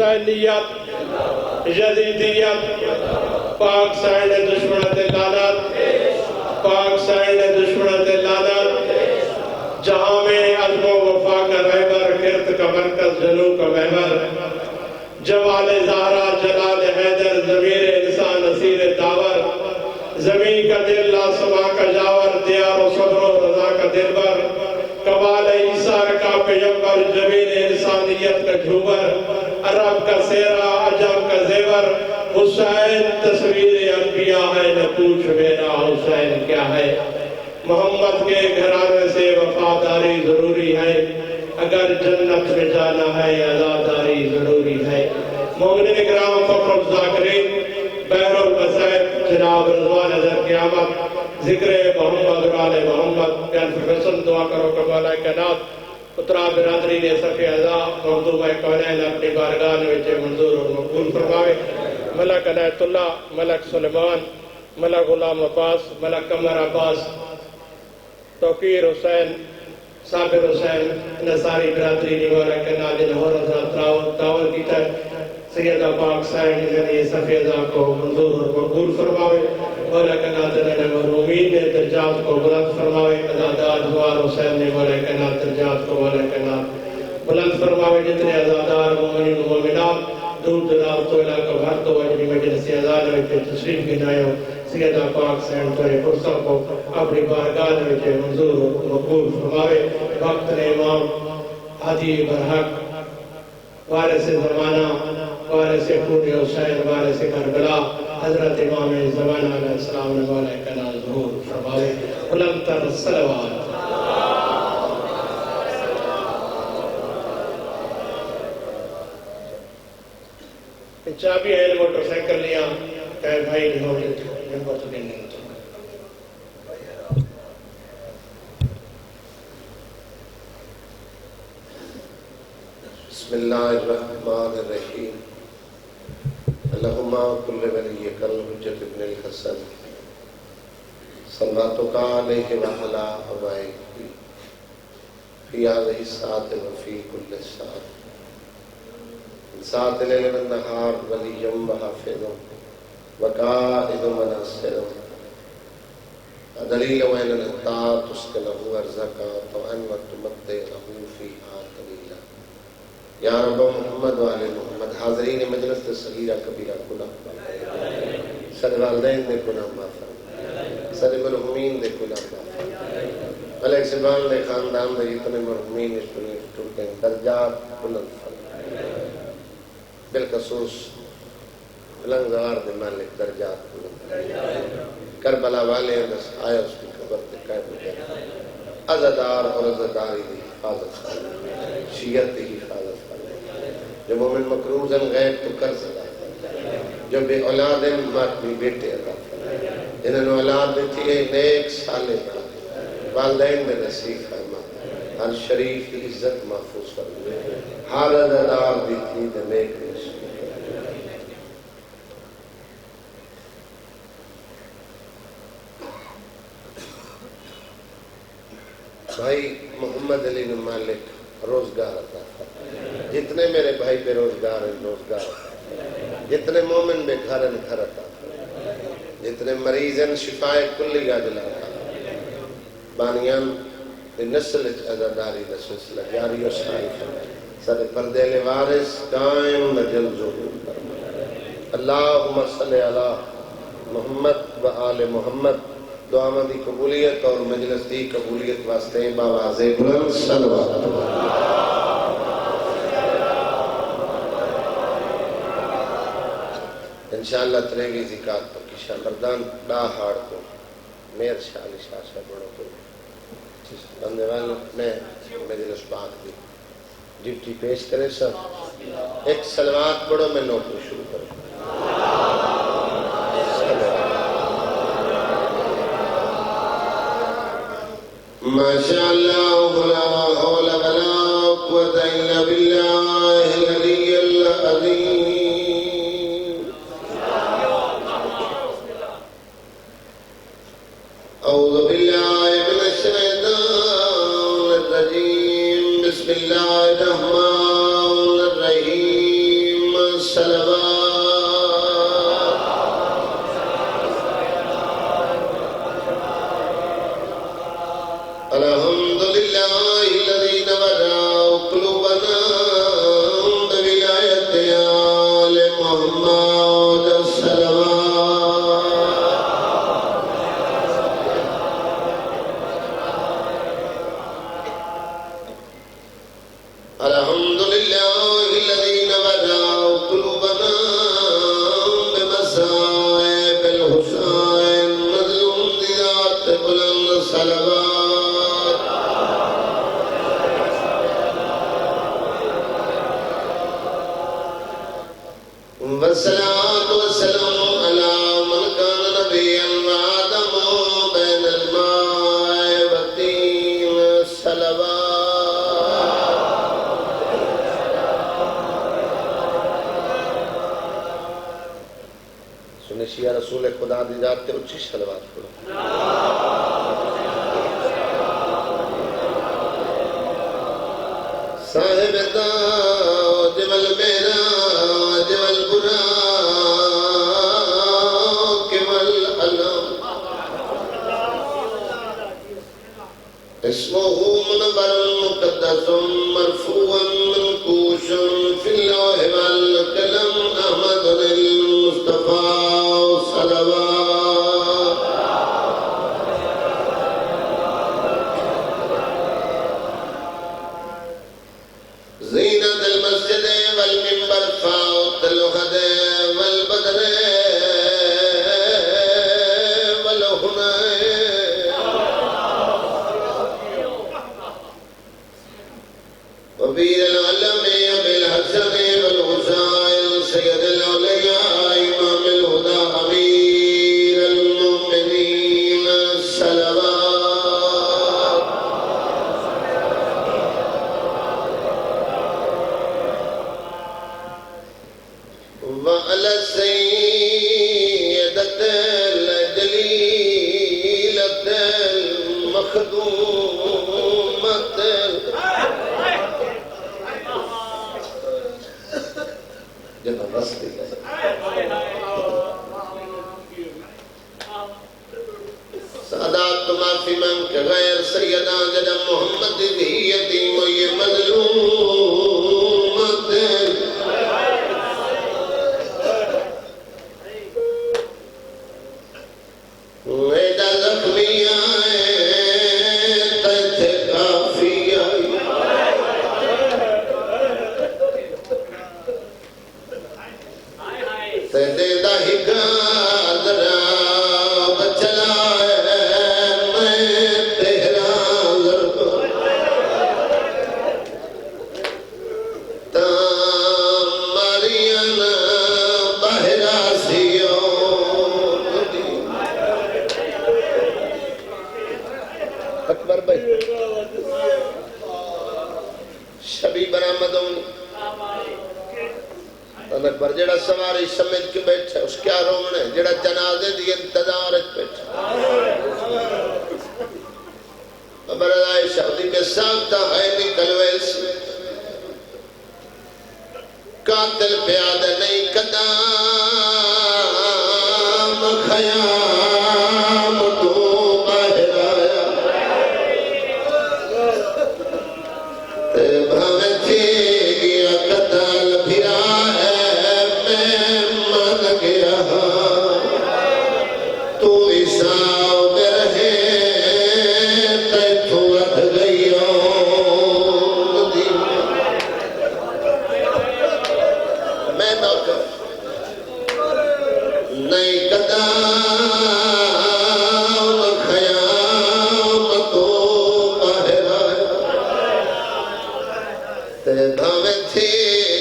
حسینیت یزیدیت پاک سینڈ دشمنت لعنت پاک سینڈ دشمنت لعنت جہاں میں عزم و وفا کا رہبر کرت کا مرکز جنو کا محور جوال زہرا جلال حیدر ضمیر انسان اسیر داور زمین کا دل آسماں کا جاور دیار و صبر و رضا کا دلبر کمال عیسیٰ کا پیغمبر جبین انسانیت کا جھوبر عرب کا سیرا عجم کا زیور حسین تصویر انبیاء ہے نہ پوچھ میرا حسین کیا ہے محمد کے گھرانے سے وفاداری ضروری ہے اگر جنت میں جانا ہے عزاداری ضروری ہے مومنین اکرام فخر الذاکرین بحر البصائر جناب رضوان اظہر قیامت ذکر محمد اور آل محمد بیان فیصل دعا کرو کہ مولا کائنات اترا برادری نے صفی عزا مغضوبہ کونین اپنی بارگاہ میں منظور اور مقبول فرماوے ملک عنایت اللہ ملک سلیمان ملک غلام عباس ملک قمر عباس توقیر حسین صابر حسین نصاری برادری نے مولا کائنات جن ہور حضرات تعاون کی تر سیدہ پاک سائن نے صفی عزا کو منظور اور مقبول فرماوے مولا کائنات نے محرومین نے درجات کو بلند فرماوے عزادار دوار حسین نے مولا کائنات درجات کو مولا کائنات بلند فرماوے جتنے عزادار مومنین و مومنات دور دراز تو علاقہ بھر تو اجنی مجلس عزاد میں تشریف گنائے ہو سیدہ پاک سین توے فرصہ کو اپنی بارگاہ میں منظور و مقبول فرماوے وقت نے امام حاجی برحق وارث زمانہ وارث خون حسین وارث کربلا حضرت امام زمانہ علیہ السلام نے مولا کائنات ظہور فرماوے بلند تر صلوات چابی ہے موٹر سائیکل لیا کہ بھائی نہیں ہو جائے ان کو تو نہیں ہوتا بسم اللہ الرحمن الرحیم اللہم کل ولیک الحجت ابن الحسن صلواتک علیہ وعلا ابائک فی هذه الساعة وفی کل ساعة ساعة لیل والنہار ولیم وحافظ وقائد مناصر دلیل وین الانتا تسکنہ ارزقا طوعن وتمتعہ فیہا قلیلا یا رب محمد وآل محمد حاضرین مجلس صغیرہ کبیرہ گناہ سر والدین نے گناہ معاف سر مرحومین نے گناہ معاف ملک سبحان نے خاندان نے جتنے مرحومین اس دنیا ٹوٹے درجات بلند فرمائے بالخصوص لنگزار دے مالک درجات بلند کربلا والے آیا اس کی قبر تے قائم ہو گیا عزادار اور عزاداری دی حفاظت فرمائے شیعت دی حفاظت فرمائے جو مومن مکروزن غیب تو کر سکتا جو بے اولاد ماتمی بیٹے عطا فرمائے جنہوں نے اولاد دیتی ہے نیک صالح والدین میں نصیب فرمائے ہر شریف کی عزت محفوظ فرمائے ہر عزادار دیتی ہے نیک نصیب بھائی محمد علی مالک روزگار عطا فرمائے جتنے میرے بھائی بے روزگار ہیں روزگار عطا فرمائے جتنے مومن بے گھر ہیں گھر عطا فرمائے جتنے مریض ہیں شفائے کلی عاجل عطا فرمائے بانیان نسل عزاداری دا سلسلہ جاری و ساری فرمائے سر پردے وارث قائم نجل ظہور فرمائے اللہم صلی علی محمد و آل محمد دعا دی قبولیت اور مجلس دی قبولیت واسطے باواز بلند صلوات انشاءاللہ تریگی زکاة پکیشہ مردان ڈا ہاڑ کو میر شالی شاہ بڑھو کو بندے والوں میں مجلس پاک دی ڈیوٹی پیش کرے سب ایک صلوات پڑھو میں نوکری شروع کروں ماشاءاللہ ولا حول ولا قوة الا بالله العلي العظيم اعوذ بالله من الشیطان الرجیم بسم اللہ الرحمن الرحیم الحمد لله الذي نور قلوبنا بولاية آل محمد الحمد لله الذي نور قلوبنا بمصائب الحسين مظلوم ذات بلند صلوات والصلاة والسلام على من كان نبيا وآدم بين الماء والطين سنیں شیعہ رسول خدا دی ذات تے اچھی صلوات پڑھو صاحب تاج والمعراج والبراق والعلم اسمه منبر مقدس مرفوع منقوش في اللوح والقلم أحمد المصطفى صلوات زينة المسجد والمنبر فوق الوحد والبدر والهنى وبير العلم بالحسن والحسين سيد الأولياء إمام الهدى أمير المؤمنين صلوات وعلى السيدة الجليلة المخدومة جنہ رسل ہے سادات ما فی من کے غیر سیدہ جنہ محمد بھی یتیم و یہ مظلومت ویدہ زخمی آئے تیتھ کافی آئی تیدے داہی کا ذرا بچلا ہے میں تیرا ذرا تاماریاں بہرا سیون اکبر بھائی شبی برآمد ہوں اکبر جڑا سواری سمجھ کے بیٹھا اس کیا رومن ہے جڑا جنازے دی انتظار بیٹھا خبر عائشہ دی کے ساتھ ہے نکل ویسی قاتل پیاد نہیں قدام خیام تو باہر آیا تے بھاوے تھی گیا قتل پھرا تو عیسیٰ میں رہے تیتھو ادھ گئیوں میں نوکر نہیں قدام خیام تو باہر آیا تے بھاوے تھی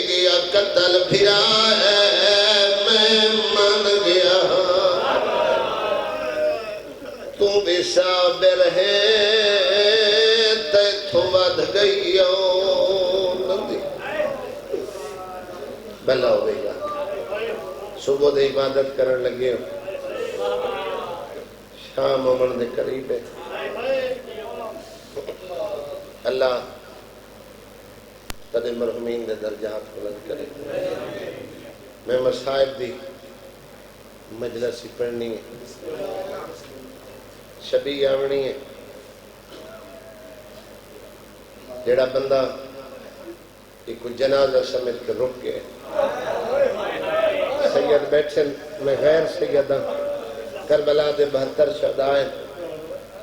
گیا قتل پھرا ہے میں من گیا تو بھی صابر ہے تیتھو ودھ گئیوں بھلا ہو گئی صبح دے عبادت کرن لگے ہو شام عمر دے قریب ہے اللہ تدے مرحومین دے درجات بلند کرے میں مصائب دی مجلس ہی پڑھنی ہے شبی آونی ہے جڑا بندہ ایک جنازہ سمیت کے رک گئے سید بیٹھن میں غیر سیدہ کربلا دے 72 شہدائیں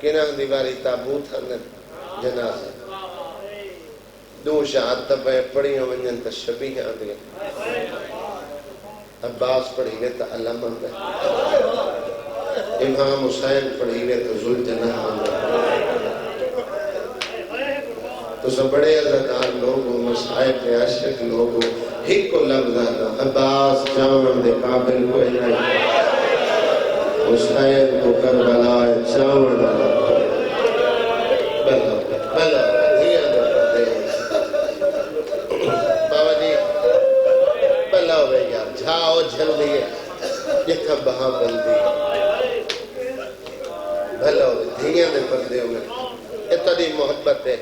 کنہ دیواری تابوت ہنن جنازہ دو شہادت پہ پڑھی ونجن تا شبیہ آندھے عباس پڑھی گئے تا علامہ میں امام حسین پڑھی گئے تا ذوالجناح آندھے تو سب بڑے عزتار لوگوں مسائب عاشق لوگوں ہی کو لفظ آنا عباس چاون دے قابل کوئی نہیں حسین کو کربلا چاون آنا بلا دھیاں دے پردے بابا جی بلا ہوئے یار جھاؤ جھل دیئے جتھا بہا بل دی بلا ہوئے دھیاں دے پردے ہوئے اتنی محبت ہے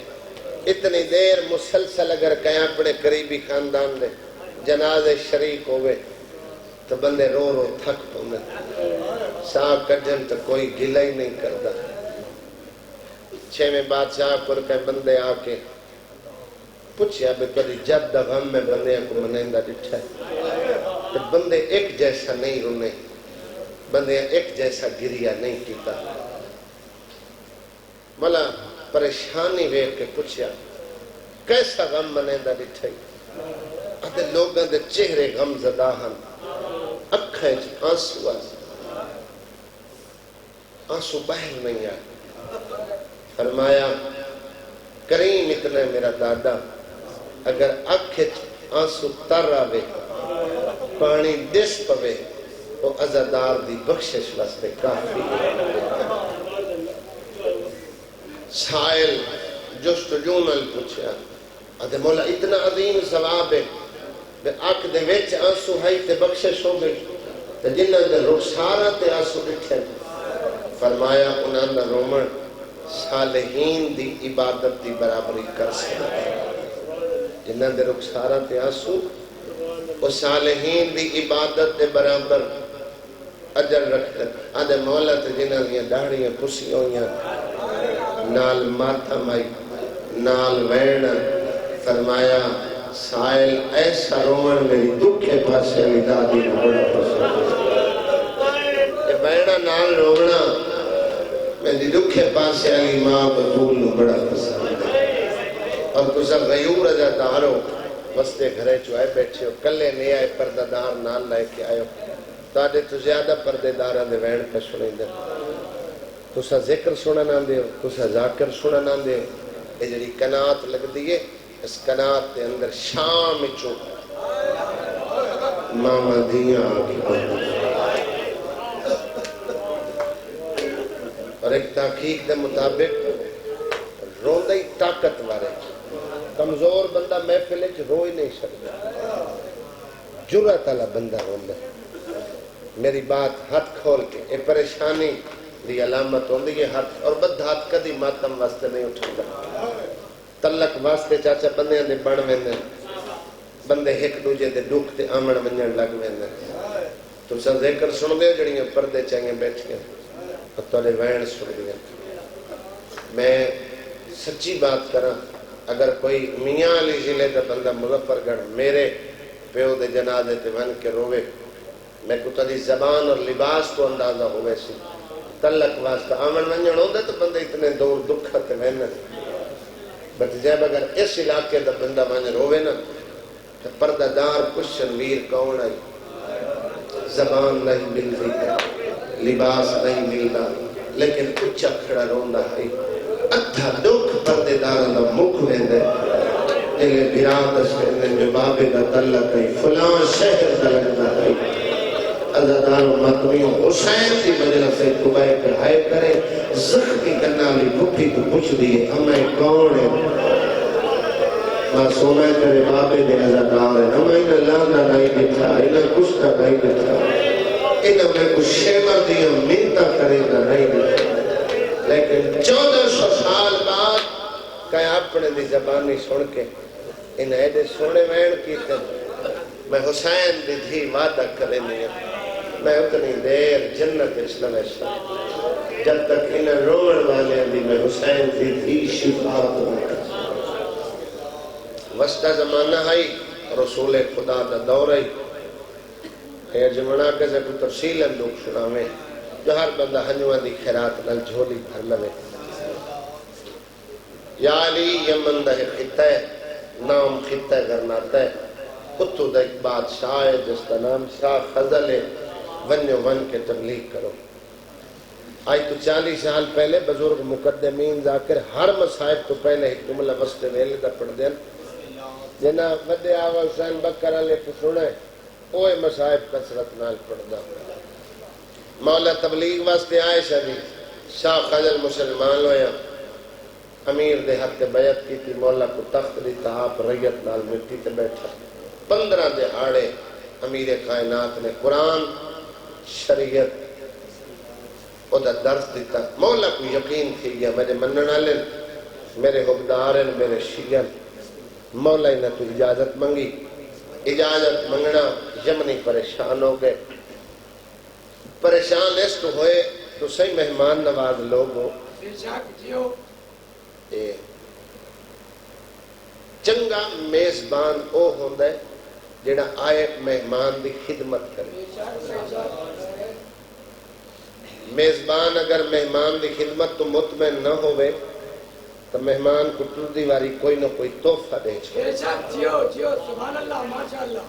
اتنی دیر مسلسل اگر کہیں اپنے قریبی خاندان دے جنازے شریک ہوئے تو بندے رو رو تھک پوندے ساں کجن تو کوئی گلہ ہی نہیں کرتا چھویں بادشاہ پر کہیں بندے آکے پوچھیا بے کدی جب دا غم میں بندے کو منیندہ ڈٹھا ہے تو بندے ایک جیسا نہیں رونے بندے ایک جیسا گریا نہیں کیتا مولا پریشانی ویکھ کے پوچھیا کیسا غم منیندہ ڈٹھا ہے آدھے لوگاں دے چہرے غم زدہ ہن اکھیں آنسو آنسو بہر نہیں آئے فرمایا کریم اتنا میرا دادا اگر اکھیں آنسو تر آوے پانی دس پوے وہ عزادار دی بخشش واسطے کافی سائل جستجون پوچھا آدھے مولا اتنا عظیم ثواب ہے کہ آنکھ دے ویچ آنسو ہائی تے بخشش ہو گئی تے جنہ دے رخسارہ تے آنسو ڈٹھے فرمایا انہاں دا رومن صالحین دی عبادت دی برابری کر سکتا جنہ دے رخسارہ تے آنسو وہ صالحین دی عبادت دے برابر اجر رکھتے آدھے مولا تے جنہ دیا داڑیاں کسی ہوئیاں نال ماتم آئی نال وین فرمایا سائل ایسا رومن میری دکھے پاسے علی دادی نے بڑا پسند وینا نال رومنا میری دکھے پاسے علی ماں بطول نے بڑا پسند اور کسا غیور اجا دارو وستے گھرے چوائے بیٹھے ہو کلے نہیں آئے پردہ دار نال لائے کے آئے ہو تو آدھے تو زیادہ پردے دارہ دے وین پہ سنیں دے تسا ذکر سنا نہ دے تسا ذاکر سنا نہ دے یہ جڑی قناعت لگ دیئے اس قناعت دے اندر شام چو ماما دیاں آگی اور ایک تحقیق دے مطابق روندہ ہی طاقت وارے کمزور بندہ محفلے چ رو ہی نہیں سکتا جرأت والا بندہ روندہ میری بات ہاتھ کھول کے اے پریشانی دی علامت ہوندی ہے ہاتھ اور بدھ ہاتھ کدی ماتم واسطے نہیں اٹھتا تلک واسطے چاچا بندے دے بڑھ ویندے بندے ایک دوجے دے دکھ تے آمن ونجن لگ ویندے تم سا ذکر سن دے جڑیاں پردے چاہیں بیٹھیں اور تولے وین سن دے میں سچی بات کرا اگر کوئی میاں علی ضلع دا بندہ مظفر گڑھ میرے پیو دے جنازے تے ون کے روے میں کو تدی زبان اور لباس کو اندازہ ہوئے سی تلک واسطہ آمن ونجن ہوندے تو بندے اتنے دور دکھت ویندے بٹ جب اگر اس علاقے دا بندہ ون روے نا تو پردہ دار کشن ویر کون آئی زبان نہیں ملتی لباس نہیں ملتا لیکن اچھا کھڑا روندہ ہے ادھا دکھ پردے داروں دا مکھ ویندے جلے بیراد سکنے جو بابے دا تلک ہے فلان شہر تلک دا ہے عزادار و مطمیوں حسین کی مجلس سے کبائے پڑھائے کرے زخمی کرنا لی بھٹی کو پوچھ دیئے ہمیں کون ہے معصومہ کرے بابے دے عزادار ہے ہمیں انہیں لانا نہیں بٹھا انہیں کشتا نہیں بٹھا انہیں میں کچھ شیمہ دیا منتا کرے گا نہیں بٹھا لیکن 1400 سال بعد کہیں اپنے دی زبانی سن کے انہیں ایڈے سونے وین کی تن میں حسین دی دھی وعدہ کرے نہیں میں اتنی دیر جنت اس نہ بیٹھا جب تک انہیں روڑ والے بھی میں حسین دی دھی شفاعت ہوگا وسطہ زمانہ آئی رسول خدا دا دور آئی خیر جمعنا کے سے کوئی تفصیل اندوک سنا میں جو ہر بندہ ہنجوان دی خیرات نل جھولی بھر لوے یا علی یمن دا خطہ ہے نام خطہ گرناتا ہے خطو دا ایک بادشاہ ہے جس کا نام شاہ خزل ہے ونیو ون کے تبلیغ کرو آج تو 40 سال پہلے بزرگ مقدمین ذاکر ہر مصائب تو پہلے ایک جملہ وسط ویلے دا پڑھ دیں جنا ودے آوا حسین بکر علیہ کو سنے اوہ مصائب کثرت نال پڑھ دا مولا تبلیغ واسطے آئے شاہی شاہ خزل مسلمان ہویا امیر دے حق بیعت کی تھی مولا کو تخت دیتا آپ ریت نال مٹی تے بیٹھا 15 دہاڑے امیر کائنات نے قرآن شریعت او دا درس دیتا مولا کو یقین تھی گیا میرے منن والے میرے حقدار ہیں میرے شیعہ مولا نے تو اجازت منگی اجازت منگنا یمنی پریشان ہو گئے پریشان اس تو ہوئے تو صحیح مہمان نواز لوگ ہو چنگا میزبان او ہوندہ ہے جیڑا آئے مہمان دی خدمت کرے میزبان اگر مہمان دی خدمت تو مطمئن نہ ہوئے تو مہمان کو ٹردی واری کوئی نہ کوئی تحفہ دے چھوڑے سبحان اللہ ماشاءاللہ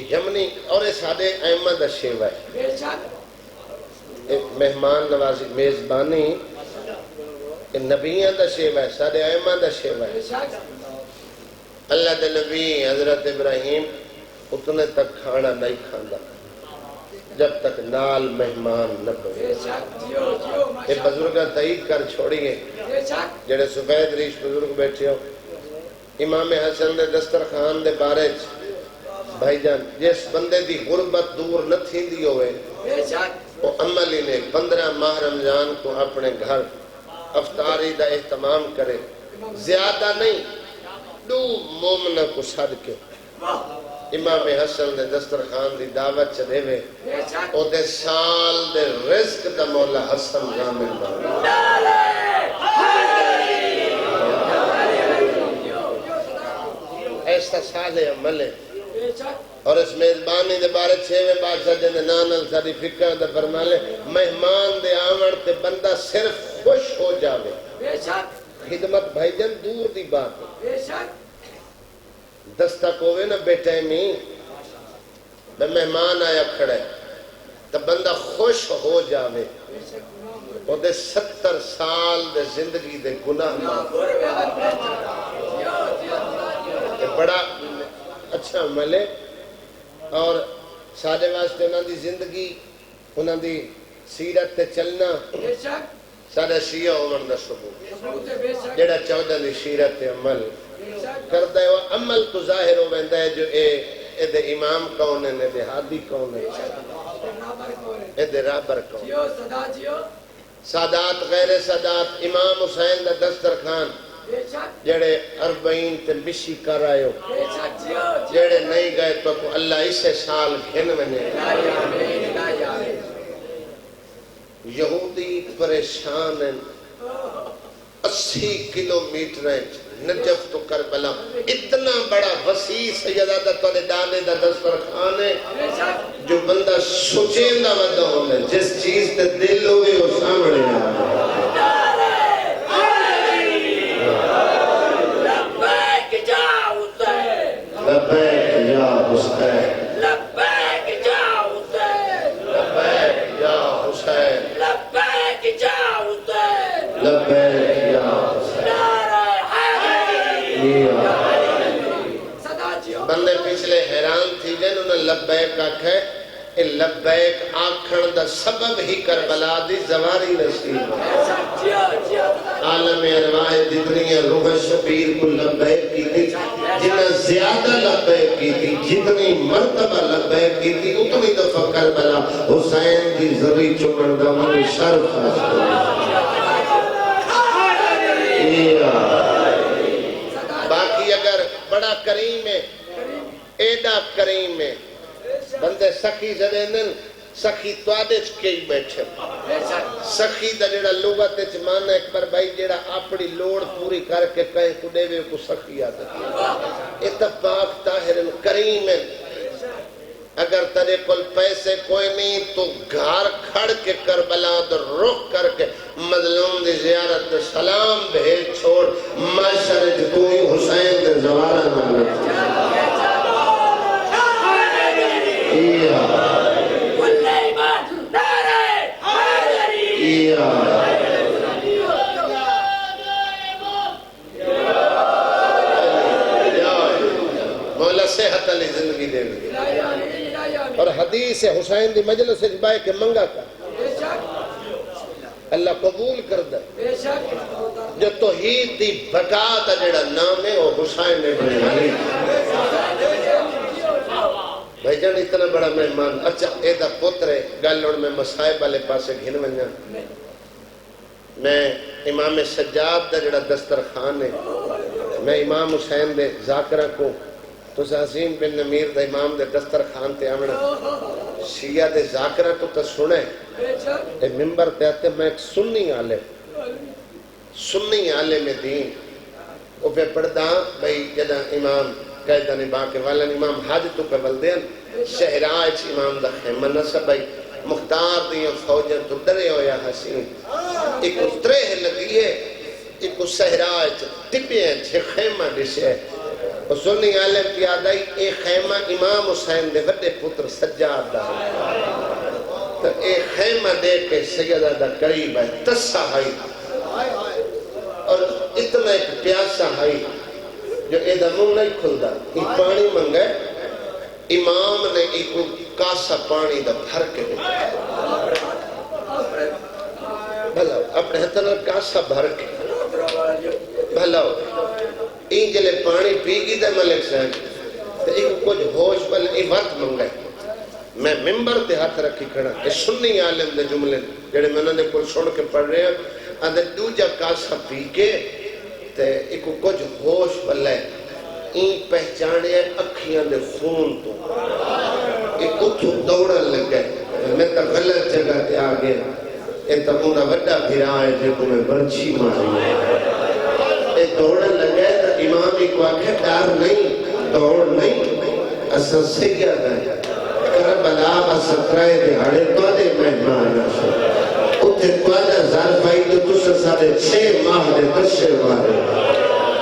یمنی اور اس حدے احمد الشیوہ ہے مہمان نوازی میزبانی نبیان دا شیوہ ہے سادے احمد دا شیوہ ہے اللہ دے نبی حضرت ابراہیم اتنے تک کھانا نہیں کھانا جب تک نال مہمان نہ پڑے یہ بزرگاں تائید کر چھوڑیے جڑے سفید ریش بزرگ بیٹھے ہو امام حسن دے دسترخوان دے بارے بھائی جان جس بندے دی غربت دور نہ تھی دی ہوئے وہ عملی نے 15 ماہ رمضان کو اپنے گھر افطاری دا اہتمام کرے زیادہ نہیں 2 مومنہ کو صدقے امام حسن دے دسترخوان دی دعوت چلے ہوئے او دے سال دے رزق دا مولا حسن ضامن بنا ایسا سال عمل ہے اور اس میزبانی دے بارے 6ویں بادشاہ جنہیں نانل ساری فکر دے فرمالے مہمان دے آمن تے بندہ صرف خوش ہو جاوے خدمت بھائی جن دور دی بات ہے دستک ہوئے نا بیٹے میں مہمان آیا کھڑے تو بندہ خوش ہو جاوے وہ دے 70 سال دے زندگی دے گناہ معاف یہ بڑا اچھا عمل ہے اور سادے واسطے انہاں دی زندگی انہاں دی سیرت تے چلنا سادہ شیعہ عمر دا ثبوت جڑا 14 دی سیرت تے عمل کردہ ہے وہ عمل تو ظاہر ہو ویندہ ہے جو اے دے امام کون ہے دے ہادی کون ہے اے دے رابر کون سادات غیر سادات امام حسین دا دسترخوان جڑے 40 تے مشی کر آئے ہو جڑے نہیں گئے تو اللہ اسے سال گھن ونے یہودی پریشان ہیں 80 کلومیٹر نجف تو کربلا اتنا بڑا وسیع سیدہ تورے دانے دا دسترخوان ہے جو بندہ سوچیں دا ودا ہونے جس چیز تے دل ہوئے وہ سامنے آئے لبیک یا حسین لبیک یا حسین لبیک یا حسین لبیک یا حسین لبیک یا حسین بندے پچھلے حیران تھی گئے انہوں نے لبیک آکھے لبیک آکھن دا سبب ہی کربلا دی زواری نصیب عالم ارواح جتنی روح شبیر کو لبیک کی تھی جنہ زیادہ لبیک کی تھی جتنی مرتبہ لبیک کی تھی اتنی دفعہ کربلا حسین کی ذری چمن دا من شرف باقی اگر بڑا کریم ہے اے ایڈا کریم ہے بندے سخی جدیں سخی توادے چکے بیٹھے سخی دا جڑا لغت وچ معنی اکبر بھائی جڑا اپنی لوڑ پوری کر کے کہیں کو دے وے کو سخی آدھے یہ پاک طاہر کریم ہے اگر تیرے کل پیسے کوئی نہیں تو گھر کھڑ کے کربلا تو رخ کر کے مظلوم دی زیارت سلام بھیج چھوڑ معاشر تو حسین دے زوارہ مانگا مولا صحت علی زندگی دے اور حدیث حسین دی مجلس سے بائے کے منگا کر اللہ قبول کر دے جو توحید دی بقا دا جڑا نام ہے وہ حسین ابن علی بھائی جان اتنا بڑا مہمان اچھا اے دا پتر ہے گلوڑ میں مسائب والے پاسے گھن ونجا میں امام سجاد دا جڑا دسترخوان ہے میں امام حسین دے ذاکرہ کو تو حسین بن نمیر دا امام دے دسترخوان تے آمنا شیعہ دے ذاکرہ کو تو سنے اے ممبر تے آتے میں ایک سنی عالم دین وہ پہ پڑھتا بھئی جدہ امام قیدہ نبا کے والا امام حاج تو پہ بلدین شہراج امام دا خیمہ نصب بھئی مختار دیاں فوجیں تو ڈرے ہو یا حسین ایک اترے لگیے ایک سہراج ٹپیاں چھے خیمہ ڈشے اور سنی عالم کی آدائی ایک خیمہ امام حسین دے وڈے پتر سجاد دا تو ایک خیمہ دے کے سیدہ دا قریب ہے تسا ہائی اور اتنا ایک پیاسا ہائی جو ایدہ منہ نہیں کھل دا ایک پانی منگے امام نے ایک کاسا پانی دا بھر کے بھلا اپنے ہتنا کاسا بھر کے بھلا این جلے پانی پی گی دے ملک صاحب تو ایک کچھ ہوش بل ای وقت منگے میں ممبر تے ہاتھ رکھی کھڑا اے سنی عالم دے جملے جڑے میں نے کوئی سن کے پڑھ رہے ہیں اندھے دوجہ کاسا پی کے تے ایک کچھ ہوش بلے این پہچانے اکھیاں دے خون تو ایک اتھو دوڑا لگے میں تا غلط جگہ تے آگے اے تا مونہ وڈا پھرا ہے جے کو میں برچی ماری اے دوڑا لگے تا امامی کو آکھے ڈار نہیں دوڑ نہیں اسا سیگیا گئے کربلا بسکرائے دہاڑے تو دے مہمان اتھے تو آجا ظرفائی تو تسا سارے 6 ماہ دے دشے مارے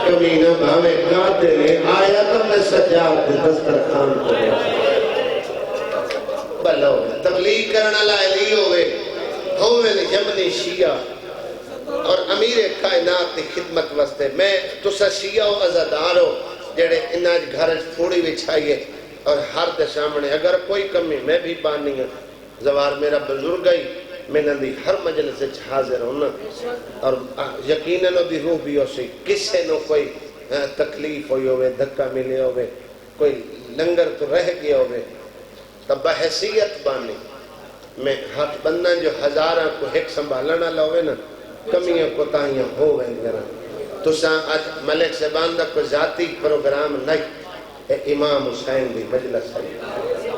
کمینہ بھاوے کاتے نے آیا تو میں سجاد دے دسترخوان کو بلو تبلیغ کرنا لائلی ہوئے یمنی شیعہ اور امیر کائنات کی خدمت واسطے میں تسا شیعہ و عزادارو جڑے اناج گھر تھوڑی بچھائیے اور ہر دے سامنے اگر کوئی کمی میں بھی بانی ہوں زوار میرا بزرگ ہی میں نندی ہر مجلس سے حاضر ہونا اور یقیناً بھی روح بھی ہو سی کسے نو کوئی تکلیف ہوئی ہوئے دھکا ملے ہوئے کوئی لنگر تو رہ گیا ہوئے تب بحیثیت بانی میں ہاتھ بندن جو ہزارہ کو ایک سنبھالنا لوے نا کمیاں کوتاہیاں ہو گئے گرہ تو آج ملک سے باندہ کو ذاتی پروگرام نہیں اے امام حسین دی مجلس ہے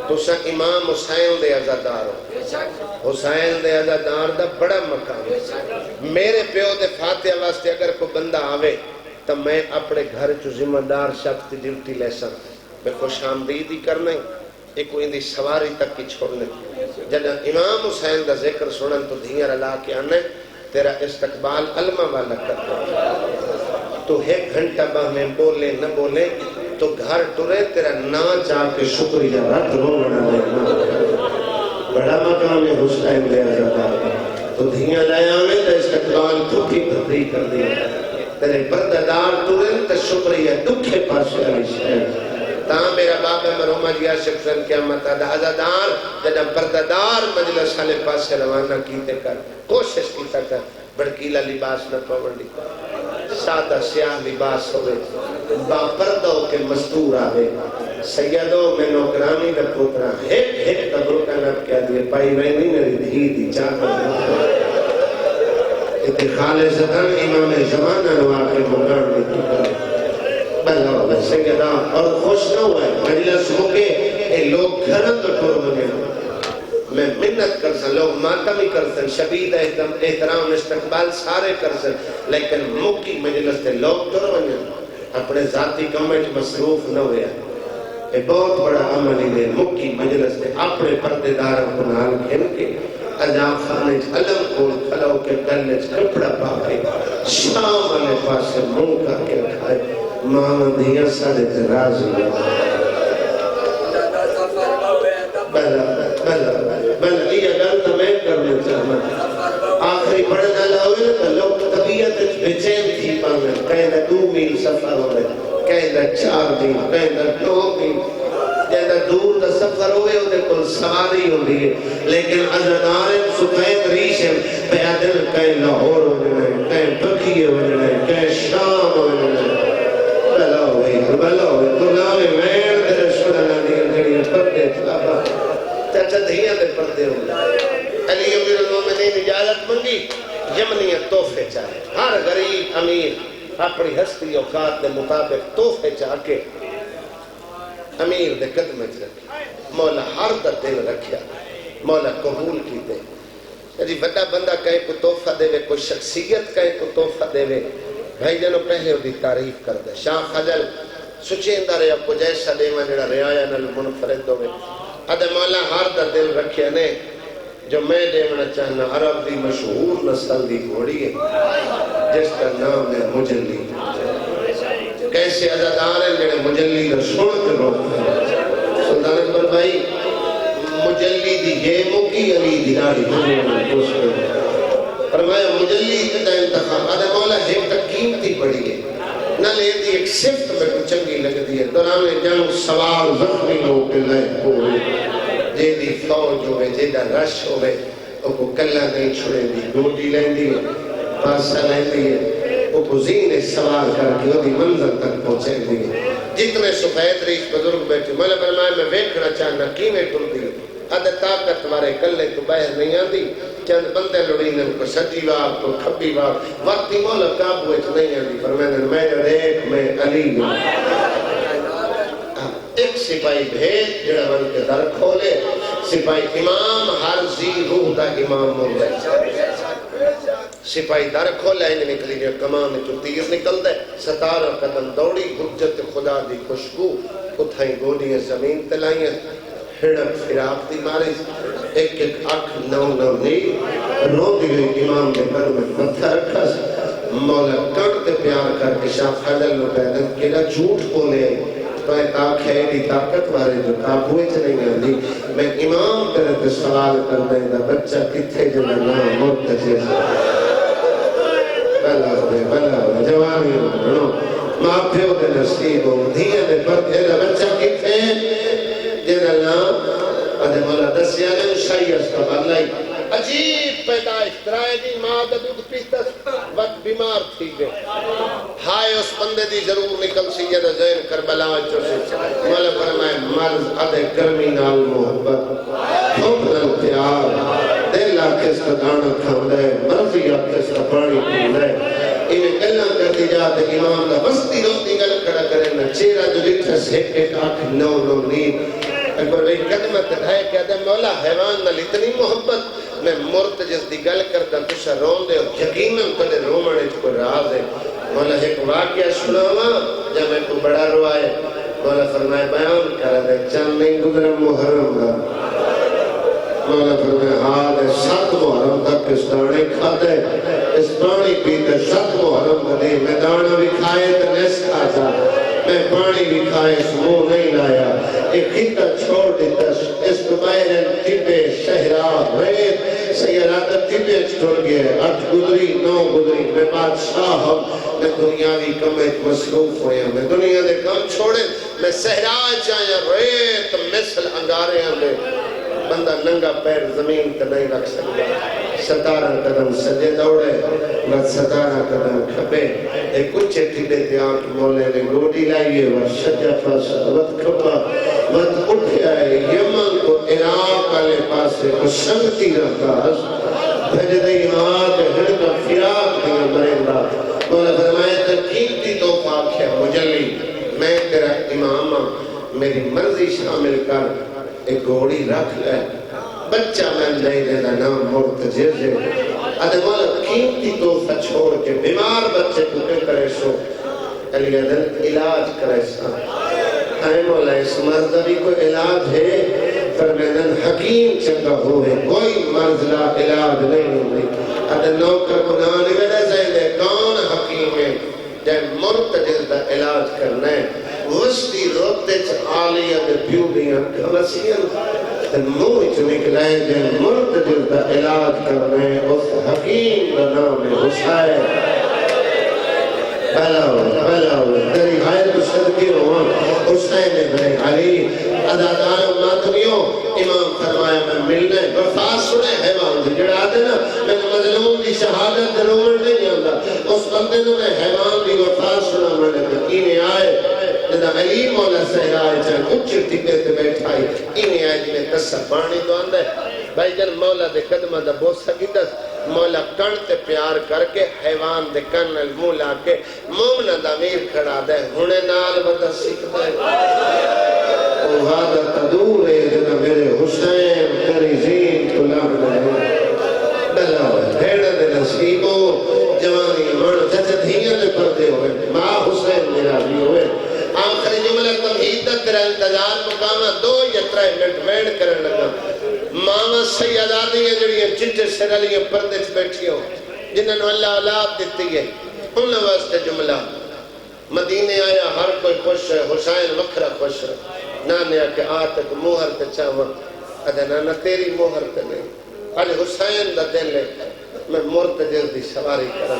تو امام حسین دے عزادار ہو حسین دے عزادار دا بڑا مقام ہے میرے پیو دے فاتحہ واسطے اگر کوئی بندہ آوے تو میں اپنے گھر چو ذمہ دار شخص کی ڈیوٹی لے سن میں خوش آمدید ہی کرنا ایک کوئی اندھی سواری تک کی چھوڑنے جب امام حسین دا ذکر سنن تو دھیار اللہ کے آنے تیرا استقبال علمہ والا کرتا تو ایک گھنٹہ باہ میں بولے نہ بولے تو گھر ٹورے تیرا نا چاہ کے شکریہ رات رو بنا لینا بڑا مقام حسین دے عزادار تو دھیاں لائے آمیں تو استقبال تھوکی بھری کر دیا تیرے برددار ٹورے تو شکریہ دکھے پاسے علی شہر تاں میرا باپ مرحومہ جیا شکسن کیا مطلب عزادار جب برددار مجلس والے پاسے روانہ کیتے کر کوشش کیتا کر بڑکیلا لباس نہ پوڑی سادہ سیاہ لباس ہوئے باپردوں کے مستور آوے سیدوں میں نوکرانی کا پوترا ایک قبروں کا نب کیا دیئے پائی وینی میری دھی دی چاہتا اتخال زدن امام زمانہ نواقع مقام دیتی بلو ہوئے سیدہ اور خوش نہ ہوئے مجلس مکے اے لوگ گھرن تو ٹھور مجھے میں منت کر سن لوگ ماتم ہی کر سن شدید احترام استقبال سارے کر سن لیکن مکی مجلس تے لوگ ٹھور مجھے اپنے ذاتی کمنٹ مصروف نہ ہوئے یہ بہت بڑا عمل ہے مکی مجلس تے اپنے پردے دار کو نال کھل کے عذاب خانے علم کو کھلو کے گلے کپڑا پا کے شام والے پاسے منہ کر کے کھائے ماں دیا سارے تے راضی بلا یہ گل تو میں کرنے چاہتا آخری پڑھنا لاؤے تو لوگ طبیعت بچین تھی پانے کہنا 2 میل سفر ہوئے کہنا 4 میل کہنا 2 میل جہاں دور دا سفر ہوئے ہوئے کل سواری ہوئی ہے لیکن ازدار سفید ریشم پیادل کہیں لاہور ہوئے کہیں بکیے ہوئے کہیں شام ہوئے بلا ہوئے تو نامے میر در شدنا دیر جڑی پردے تلابا چاچا دھیاں دے پردے ہوئے علی امیر المومنین اجازت منگی یمنیت تحفے چاہے ہر غریب امیر اپنی ہستی اوقات دے مطابق تحفے چاہ کے امیر دے قدمے رکھے مولا ہر دا دل رکھیا مولا قبول کی دے یعنی بڑا بندہ کہیں کو تحفہ دے کوئی شخصیت کہیں کو تحفہ دے بھائی جنو پہلے دی تعریف کر دے شاہ خجل سچیندہ رہا کو جیسا دے میں جڑا رعایا نل منفرد ہوئے ادھے مولا ہر دا دل رکھیا نے جو میں دیونا چاہنا عرب دی مشہور نسل دی گھوڑی ہے جس کا نام ہے مجلی کیسے عزادار ہیں جنہیں مجلی دا سن کے روک سلطان اکبر بھائی مجلی دی یہ مکی علی دی داڑی فرمایا مجلی دا انتخاب آدھے مولا ایک تک قیمتی پڑی ہے نہ لے دی ایک صفت میں کچھ چنگی لگ دی ہے دوران جنگ سوال زخمی لوگ کے لئے پوری جے دی فوج ہوئے جے دا رش ہوئے وہ کو کلہ نہیں چھوڑے دی گوٹی لیں دی پاسا لیں دی وہ کو زین سوار کر کے وہ دی منزل تک پہنچے دی جتنے سفید ریش بزرگ بیٹھے مولا فرمایا میں ویکھنا چاہنا کیویں ٹر دی ادھے طاقت مارے کلے تو باہر نہیں آندی چند بندے لڑینن کو سجی واب کو کھبی واب وقتی مولا قابو اچ نہیں آندی فرمائن میں ریک میں علی ایک سپاہی بھیج جڑا بن کے در کھولے سپاہی امام ہر زی روح دا امام ہو گئے سپاہی در کھولے انہیں نکلی جو کمان جو تیر نکل دے 17 قدم دوڑی حجت خدا دی خوشبو اتھائیں گوڑیاں زمین تلائیں ہڑک فراق دی ماری ایک ایک اکھ نو نو نہیں رو دی گئی امام کے پر میں متھا رکھا مولا کرتے پیار کر کے شاہ خلل لو پیدن کیلا جھوٹ بولے تو ایک آنکھ ہے دی طاقت والے جو قابوئے چلیں گے دی میں امام کرتے سوال کر دیں دا بچہ کتھے جنہ نام مرتجے بلا ہوئے جوانی ہوئے ماں پیو دے نصیب ہو دھیے دے پردے دا بچہ کتھے جنہ نام ادھے مولا دسیا نے شاہی استعمال لائی عجیب پیدائش ترائے دی ماں دا دودھ پیتا وقت بیمار تھی گئے ہائے اس بندے دی ضرور نکل سید زین کربلا جو سے مولا فرمائے مرض ادھے گرمی نال محبت خوب نال پیار دل آکس کا دانا کھاؤ لے مرضی آکس کا پانی پھول لے انہیں گلہ کرتی جاتے امام دا بستی روتی گل کھڑا کرے نا چیرہ جو لکھا سیک ایک آنکھ نو نو نیند اکبر بھئی قدمت ہے کہ دے مولا حیوان نال اتنی محبت میں مرت جس دی گل کرتا تشا رون دے اور یقیناً کدے رومنے کو راز ہے مولا ایک واقعہ سناوا جب میں کو بڑا روائے مولا فرمائے بیان کر دے چند نہیں گزرم محرم دا مولا فرمائے حال ہے 7 محرم تک اس دانے کھا دے اس پانی پیتے 7 محرم دا دے میں دانا بھی کھائے تو نس کھا جا میں پانی بھی کھائے اس منہ نہیں لایا ایک خطہ چھوڑ دیتا اس دمائرن طبے شہرات ریت سیارات طبے چھوڑ گئے 8 گزری 9 گزری میں بادشاہ ہوں میں دنیاوی کمیت مصروف ہویا میں دنیا دے کم چھوڑے میں صحرات جائیں ریت مثل انگارے ہمیں بندہ ننگا پیر زمین تے نہیں رکھ سکتا 17 قدم سجے دوڑے میں 17 قدم کھپے ایک کچھے ٹھیڈے تے آنکھ مولے نے گوڑی لائیے شجا پاس وقت کھپا وقت اٹھے آئے یمن کو عراق والے پاسے کو سنگتی رکھاس بھجے دے آج ہڑکا فراق دیا مرندہ مولا فرمائے ترکیب دی تو پاک ہے مجلی میں میری مرضی شامل کر ایک گھوڑی رکھ لے بچہ میں لے دے دا نام مرتجر ہے ادھے مولا قیمتی تحفہ چھوڑ کے بیمار بچے کو کے کرے سو علی عدل علاج کرے سا اے مولا اس مرض بھی کوئی علاج ہے فرمیدن حکیم چنگا ہوئے کوئی مرض لا علاج نہیں ہوئی ادھے نوکر قرآن ویدے زیدے کون حکیم ہے جائے مرتجر دا علاج کرنے وستی روتے چالیہ دے پیوڑیاں کھلسیاں تن موچ نکلائے جائے مرتجر دا علاج کرنے اس حکیم دا نام حسین بلاو تیری غیر صدقی روان حسین بن علی ادادار و ماتمیوں امام فرمایا میں ملنے وفاس سنے حیوان دی جڑا دینا میں مظلوم دی شہادت درومن نہیں آندا اس بندے نے حیوان دی وفاس سنا میں نے کینے آئے جدا علی مولا سہرائے چاہے اچھر ٹکے تے بیٹھائی کینے آئے جنہیں تصر پانی تو آندہ ہے بھائی جن مولا دے قدمہ دا بہت سکیدت مولا کن تے پیار کر کے حیوان دے کن المو لا کے مومنہ دا میر کھڑا دے ہونے نال بدا سکتا ہے او ہادہ تدور ہے جنہ میرے حسین تری زین تو لام لے بلاو بھیڑا دے نصیبو جوانی مر جچہ دھیئے لے پردے ہوئے ماں حسین میرا بھی ہوئے آخری جملہ تمہیدت تیرا انتظار مقامہ 2 یا 3 منٹ ویڈ کرنے لگا ماما سیدادی ہیں جڑی ہیں چٹے سرالیاں پردے سے بیٹھی ہوں جنہوں نے اللہ اولاد دیتی ہے انہوں واسطے جملہ مدینے آیا ہر کوئی خوش ہے حسین وکھرا خوش ہے نانے آکے آتک موہر تے چاہوا ادھے نانا تیری موہر تے نہیں آج حسین دا دل ہے میں مرتجر دی سواری کرا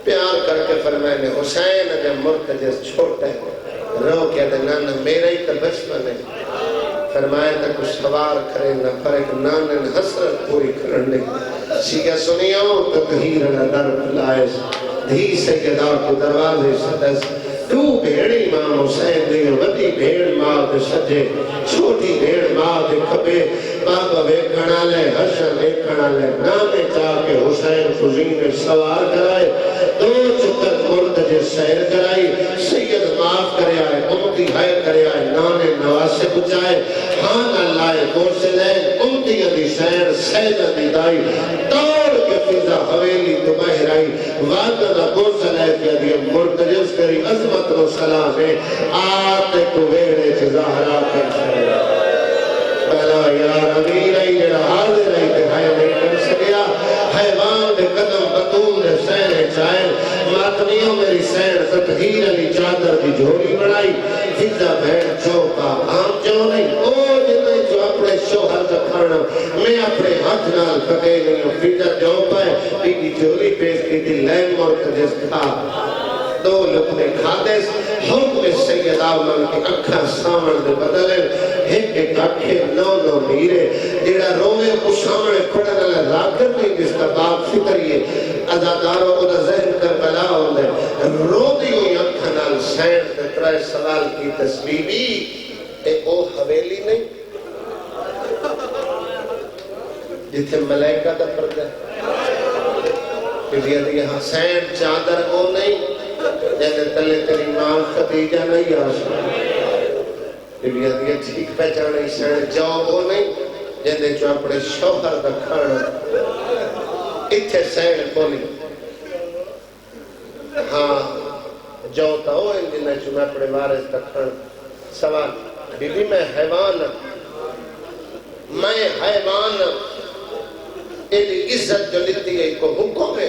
پیار کر کے فرمائے نے حسین اگر مرتجر چھوٹا ہے رو کیا دے نانا میرا ہی تا بچپن ہے فرمایا تا کچھ سوار کرے نہ فرق نانن حسرت پوری کرنے سیگا سنیاں تطہیر در پلائز دھی سیدہ کو دروازے سدس تو بھیڑی ماں حسین دے ودی بھیڑ ماں دے سجے چھوٹی بھیڑ ماں دے کھبے بابا ویکھنا لے حسن ویکھنا لے نامے چاہ کے حسین خزین سوار کرائے 2 چکر مرتجر سیر کرائی سید معاف کرے آئے امتی ہائے کرے آئے نانے نواسے بچائے ہاں اللہ مرسلین امتی دی سیر سید دی دائی توڑ کے فضا حویلی تو بہرائی وعدہ مرسلین کیا دیا مرتجر کری عظمت و سلام ہے آتے کو ویڑے سے ظاہرہ کر سکے بلا یا امیر ای جڑا حاضر ای تے ہائے نہیں کر سکیا حیوان دے قدم بطول دے سینے چاہے ماتمیوں میری سین تطہیر علی چادر دی جھوڑی بڑھائی فضا بھیڑ چوکا عام جو نہیں او جنہیں جو اپنے شوہر کا کھانا میں اپنے ہاتھ نال پکے نہیں ہوں فضا جو پائے بیٹی جھوڑی پیش کی تھی لین مرتجس تھا 2 لکھنے کھادے حکم سید آمن کی اکھا سامن دے بدلے ایک اکھے 9 میرے جیڑا روے کو سامنے پڑھنے لے راکر نہیں جس کا باپ فکریے ازاداروں کو دا ذہن کر بلا ہوندے رو دی ہوئی اکھا نال سین دے 3 سوال کی تسبیبی اے او حویلی نہیں جتھے ملائکہ دا پردہ کہ یہ حسین چادر او نہیں جیسے تلے تیری ماں خدیجہ نہیں آسا بی یہ ٹھیک پہچانے سین جاؤ وہ نہیں جیسے جو اپنے شوہر دا کھانا اتھے سین کو نہیں ہاں جاؤ تا ہو ان دن جو میں اپنے وارث دا کھانا سوال بی بی میں حیوان میں حیوان ایلی عزت جو لیتی ہے کو حکم ہے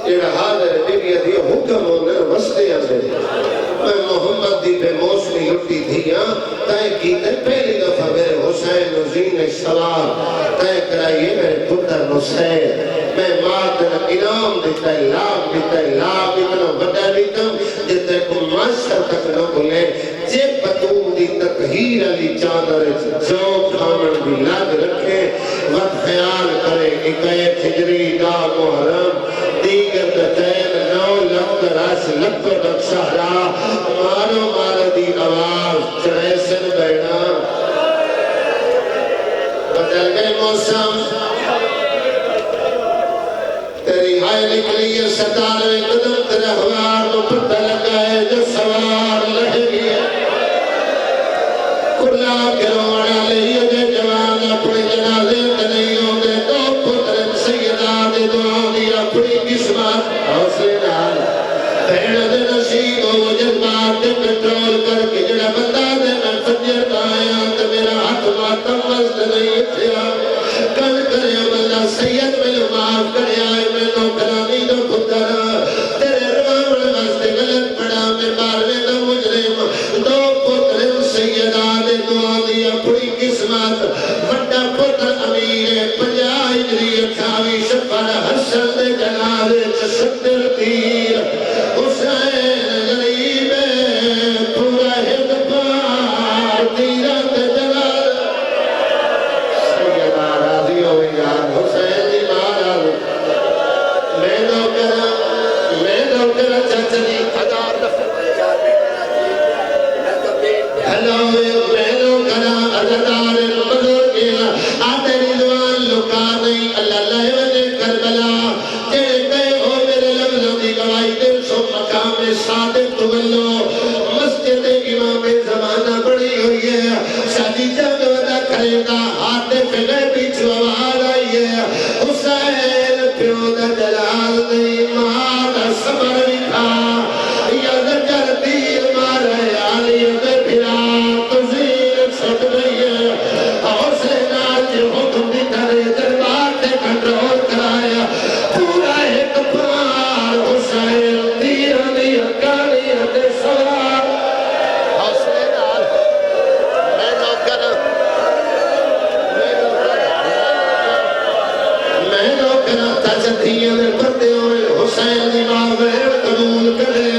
جیڑا حاضر بیبی دی حکم ہونے وستے آنے میں محمد دی بے موسمی لٹی دھیاں تائیں کیتے پہلی دفعہ میرے حسین نزین سلام تائیں کرائیے میرے پتر نسیر میں مادر انعام دیتا ہے لاب اتنا بڑا دیتا جتے کو معاشر تک نہ بھولے جے بطوم دی تطہیر علی چادر جو کھامن بھی لگ رکھے وقت خیال کرے اکایت ہجری دا محرم دیگر دتین 9 لکھ راس لکھ نقشہرہ مارو مارو دی آواز چڑھے سن بینا بدل گئے موسم تیری ہائے نکلی ہے 17 قدم تیرے ہوار تو پتہ لگا ہے جو سوار لہ گیا کلا کے روڑا لئیے دے جوان اپنے جنازے نہیں ہوں گے تو پتر سیدہ دے دعا دی اپنی قسمت حوصلے نال بہن دے نصیب ہو جذبات دے کنٹرول کر کے جڑا بندہ دے میں فجر آیا تو میرا ہاتھ ماتم مست نہیں تھیا کل کرے بندہ سید میں معاف کرے آئے میں نوکرانی دو پتر تیرے روان مست غلط پڑا میں مارنے دا مجرم دو پتر سیدہ دے دعا دی اپنی قسمت بڑا پتر امیر 50 ہجری 28 شفر حسن دے جنازے 70 تیر حسین غریب پورا ہند پار تیرت جلال سیدہ راضی ہوئی یار حسین دی مارا میں نوکر چچنی ہزار دفعہ ہلو میں نوکر عزدار بزرگیاں آتے رضوان لکا نہیں اللہ وجہ کربلا تیرے گئے ہو میرے لفظوں دی گواہی دل سو مقام صادق تولو مسجد امام زمانہ بڑی ہوئی ہے شادی جنگ ودا کرے گا ہاتھے پہ گئے پیچھو آواز آئی ہے حسین پیو دا جلال نہیں ماں دا صبر بھی تھا یا نجر دیر مارا علی دے پھرا تزیر چھٹ گئی ہے حسین آج حکم دی کرے دربار تے کنٹرول کرایا پورا ایک پار حسین دیرانی اکانی دے سوار حسین آج میں نوکر تجدیاں نے پردے ہوئے حسین دی ماں بہن قبول کرے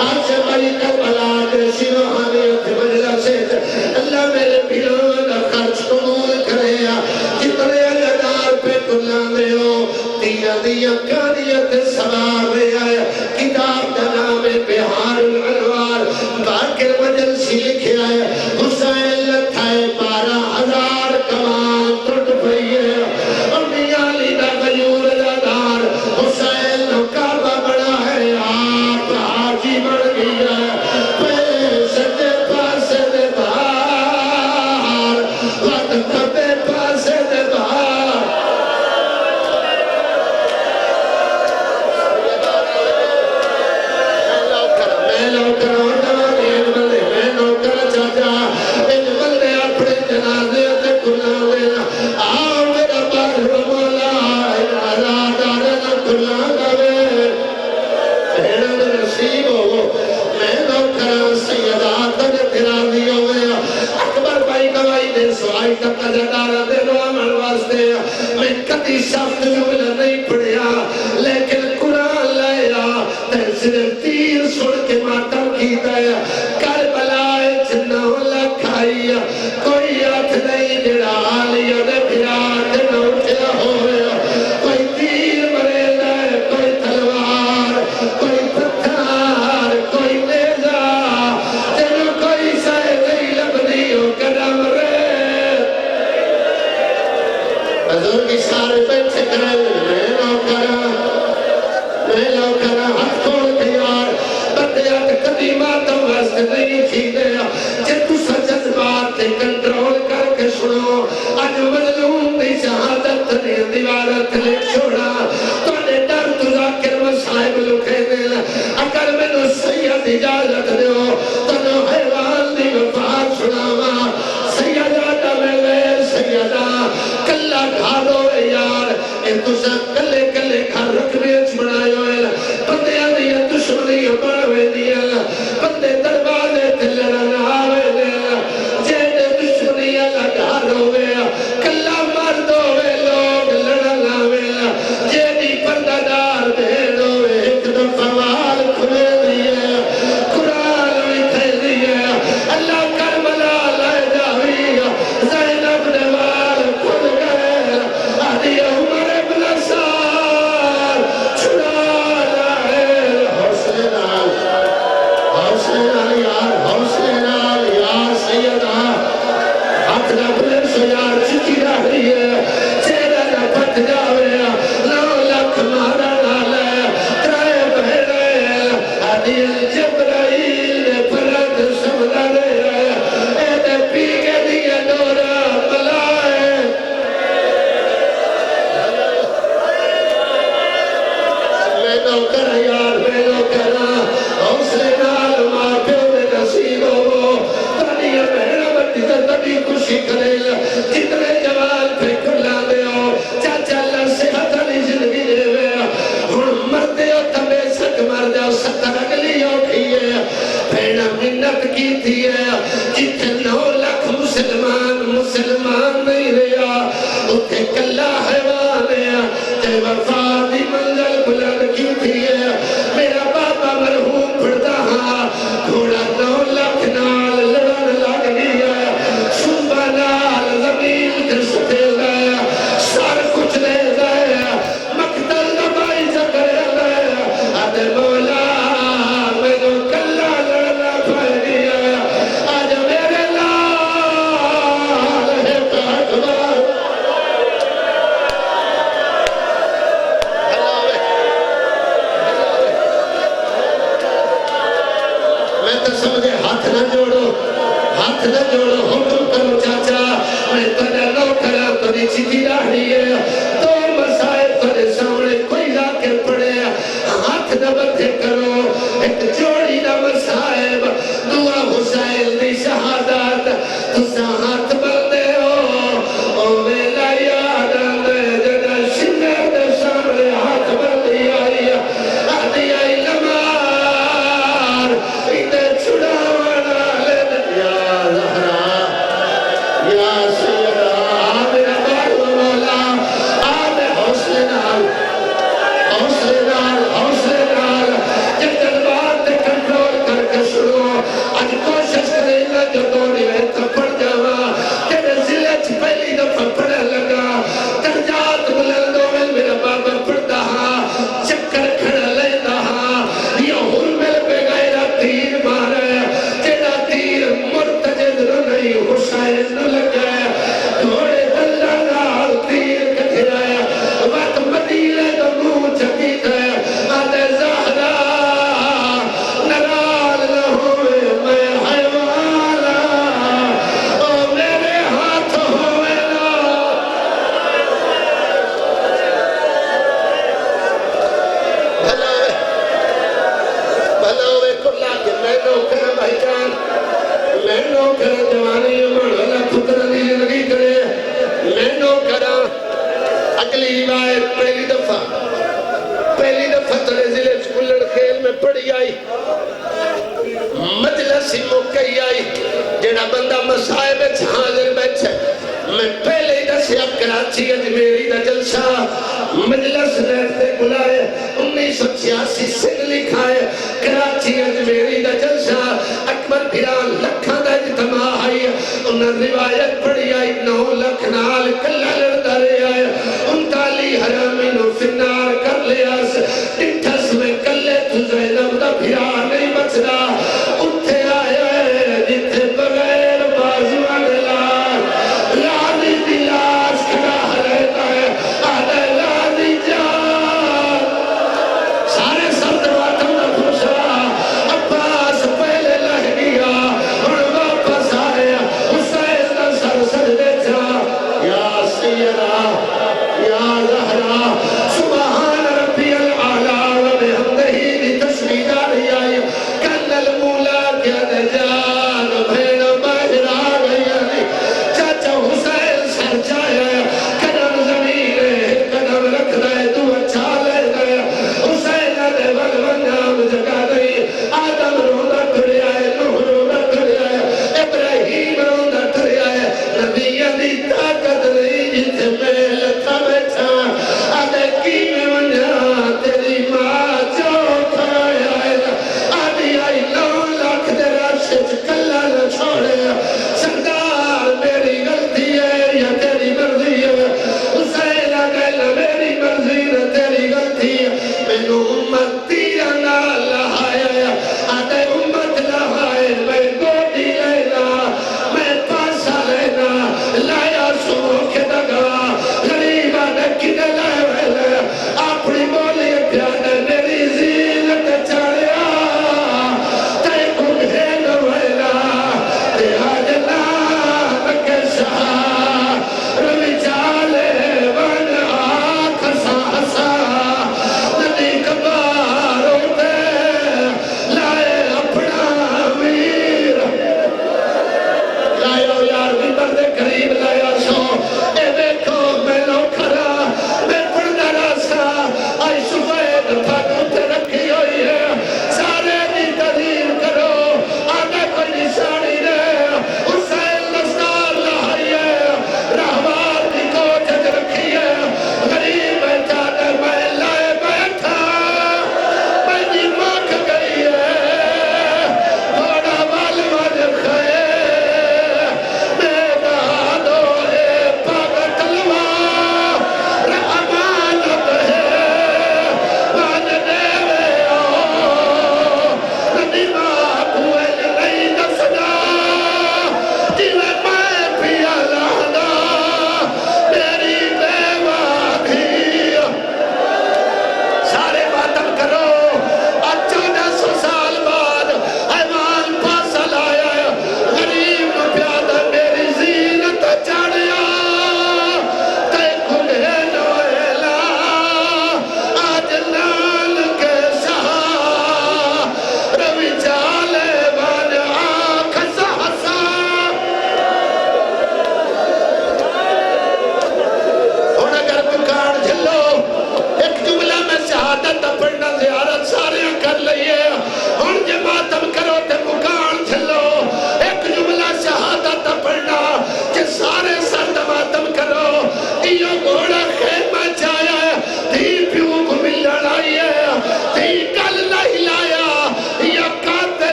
آج بڑی کربلا کے شیروحانیت مجلہ سے اللہ میرے بھیڑوں کا خرچ قبول کرے جتنے اللہ پہ کلان دے ہو دیا دیا کانیت سوار میں آئے کتاب کا نام بہار الانوار باقر مجلسی لکھے آئے حسین لکھائے 12,000 کمال ٹوٹ پئی ہے اور میالی دا غیور دادار حسین نو کعبہ بڑا ہے آپ حاجی بڑھ گیا پیسے دے پاسے دے بار وقت دے پاسے دے بار میں نوکر میں نوکر چاچا ان بندے اپنے جنازے تے کھلا دینا آؤ میرا بار مولا رادار نہ کھلا دے بہن دے نصیب ہو میں نوکر سیدہ تج تیرازی ہوئے اکبر بھائی گواہی دے سوائی تک جدارہ دے دو عمل واسطے میں کتی شفت جملہ نہیں پڑھیا لیکن قرآن لائیا تے صرف تیر سن کے ماتم کی دے کربلا جنہ لکھائی کوئی آتھ نہیں جڑا آلیا دے پیار دے نوٹیا ہوئے کوئی تیر مرے دے کوئی تلوار کوئی پتھار کوئی نیزہ جنہوں کوئی سائے نہیں لبنی ہو قدم رے بزرگی سارے بیٹھے کریں میں نوکر ہاتھ کھول دیار بندیات قدیماتوں واسطے نہیں تھی دیا جے تو سجد بات تے کنٹرول کر کے سنو اج مظلوم دی شہادت نے دیوارت لے چھوڑا تو نے ڈر تو ذاکر مسائب لکھے دل اگر میں نو سید اجازت دیو تو نو حیوان دی وفات سناوا سیدہ میں لے سیدہ کلا گھارو یار اے تو سب کلے کلے گھر رکھنے چھڑائے ہوئے بندے آدھیا دشمنی بڑھوے دیا بندے دروازے تے لڑنا آوے دیا جینے دشمنی گھر ہوئے کلا مرد ہوئے لوگ لڑنا آوے جینے پردہ دار دین ہوئے ایک دفعہ وال کھلے دیا تھی ہے جتھے 9 لاکھ مسلمان نہیں رہا اتھے کلا حیوان ہے تے وفا دی منزل بلند کی تھی ہے میرا بابا مرحوم پڑھتا ہاں گھوڑا 9 لاکھ نال لڑن لگ گیا صبح نال زمین دستے گیا سر کچھ دے گیا مقتل دبائی چکر گیا آدھے مولا میں تو کلا لڑنا پڑ گیا آج میرے لال ہے اکبر میں تو سمجھے ہاتھ نہ جوڑو حکم کرو چاچا میں تنے لو کرا تنی چیتی راہی ہے 2 مسائل تنے سامنے کوئی لا کے پڑے ہاتھ نہ بدھے کرو ایک جوڑی نہ مسائب دعا حسین دی شہادت تسا ہاتھ بردے ہو او میلا یاد آنے جنہ شنہ دے سامنے ہاتھ بردی آئی آدھی آئی لمار ایدے چھڑا وانا لے یا زہرا یا سیدہ میرا بارو مولا آنے حوصلے نال جتن بات کنٹرول کر کے سنو آج کوشش کریں گا جو دوڑی ہے تو پڑ جاوا تیرے ضلع چ پہلی دفعہ پڑھے لگا درجات بلندوں میں میرا بابا پڑھتا ہاں چکر کھڑا لیتا ہاں یہ حرمل پہ غیرہ تیر مارے تیرا تیر مرتجد رو نہیں حسین نو لگا گھوڑے دلہ نال تیر کٹھے آیا وقت مدینے تو منہ چکیت ہے آدھے زہرا نرال نہ ہوئے میں حیوانا او میرے ہاتھ ہوئے نا بھلا ہوئے کلا کہ میں نوکر بھائی جان میں نوکر جوانی عمر اللہ پتر دی زندگی کرے میں نوکر اگلی روایت پہلی دفعہ ترے ضلع چکلڑ کھیل میں پڑی آئی مجلس موقعی آئی جڑا بندہ مسائب حاضر بیٹھے میں پہلے ہی دسیا کراچی اجمیری دا جلسہ مجلس نیتے بلائے 1986 سن لکھائے کراچی اجمیری دا جلسہ اکبر بھیران لکھاں دا اجتماع آئی انہاں روایت پڑی آئی 9 لاکھ نال کلا لڑتا رہے آئے 39 حرامی نو فنار کر لیا ڈٹھس میں کلے تو زینب دا بھیران نہیں بچنا اتھے آیا ہے جتھے بغیر بازوان لانی دی لاش کھڑا رہتا ہے آدھے لانی جان سارے سرد واتم نہ خوشا عباس پہلے لہ گیا اور واپس آیا حسین نہ سر سجدے جا یا سیدہ یا زہرا سبحان ربی العالی و بحمدہ دی تشریح جاری آئی کن المولا کیا نجان بھین باہر آ گئی چاچا حسین سر جایا قدم زمین قدم رکھ رہے تو اچھا لے گئے حسین نے ونجام جگہ گئی آدم رونا کھڑے آئے نوح رونا کھڑے آئے ابراہیم رونا کھڑے آئے نبی دی طاقت نہیں جتھے میل تھا بیٹھا آدھے کی میں ونجا تیری ماں جو کھڑے آئے آدھی آئی 9 لاکھ دے راشد کلا نہ چھوڑے